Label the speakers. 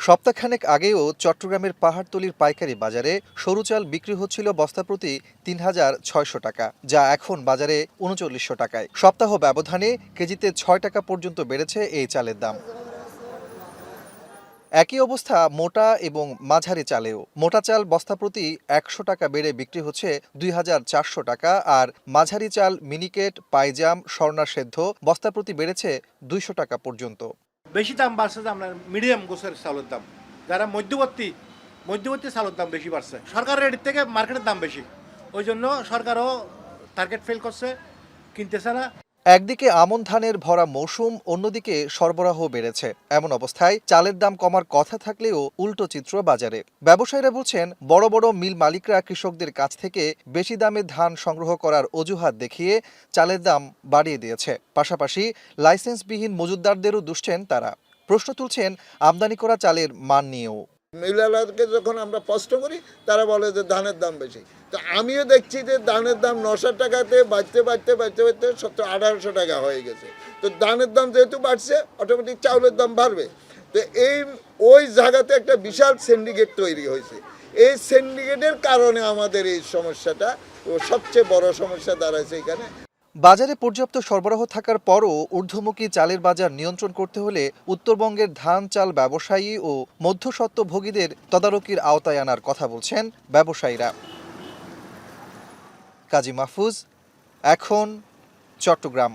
Speaker 1: সপ্তাহখানেক আগেও চট্টগ্রামের পাহাড়তলীর পাইকারি বাজারে সরু চাল বিক্রি হচ্ছিল বস্তা প্রতি ৩,৬০০ টাকা, যা এখন বাজারে ৩৯০০ টাকায়। সপ্তাহ ব্যবধানে কেজিতে ৬ টাকা পর্যন্ত বেড়েছে এই চালের দাম। একই অবস্থা মোটা এবং মাঝারি চালেও। মোটা চাল বস্তা প্রতি ১০০ টাকা বেড়ে বিক্রি হচ্ছে ২,৪০০ টাকা, আর মাঝারি চাল মিনিকেট, পাইজাম, স্বর্ণা সেদ্ধ বস্তা প্রতি বেড়েছে ২০০ টাকা পর্যন্ত।
Speaker 2: বেশি দাম বাড়ছে যে আপনার মিডিয়াম গোছের চাউলের দাম, যারা মধ্যবর্তী চাউলের দাম বেশি বাড়ছে। সরকারের রেট থেকে মার্কেটের দাম বেশি, ওই জন্য সরকারও টার্গেট ফেল করছে, কিনতেছে না।
Speaker 1: একদিকে আমন ধানের ভরা মৌসুম, অন্যদিকে সরবরাহ বেড়েছে। এমন অবস্থায় চালের দাম কমার কথা থাকলেও উল্টো চিত্র বাজারে। ব্যবসায়ীরা বলছেন, বড় বড় মিল মালিকরা কৃষকদের কাছ থেকে বেশি দামে ধান সংগ্রহ করার অজুহাত দেখিয়ে চালের দাম বাড়িয়ে দিয়েছে। পাশাপাশি লাইসেন্সবিহীন মজুতদারদেরও দুষছেন তারা। প্রশ্ন তুলছেন আমদানি করা চালের মান নিয়েও।
Speaker 3: মিলারকে যখন আমরা প্রশ্ন করি, তারা বলে যে ধানের দাম বেশি। তো আমিও দেখছি যে ধানের দাম ৯০০ টাকাতে বাড়তে ১৭00-১৮০০ টাকা হয়ে গেছে। তো ধানের দাম যেহেতু বাড়ছে, অটোমেটিক চাউলের দাম বাড়বে। তো ওই জায়গাতে একটা বিশাল সিন্ডিকেট তৈরি হয়েছে। এই সিন্ডিকেটের কারণে আমাদের এই সমস্যাটা সবচেয়ে বড় সমস্যা দাঁড়াচ্ছে এখানে।
Speaker 1: বাজারে পর্যাপ্ত সরবরাহ থাকার পরও ঊর্ধ্বমুখী চালের বাজার নিয়ন্ত্রণ করতে হলে উত্তরবঙ্গের ধান চাল ব্যবসায়ী ও মধ্যস্বত্বভোগীদের তদারকির আওতায় আনার কথা বলছেন ব্যবসায়ীরা। কাজী মাহফুজ, এখন, চট্টগ্রাম।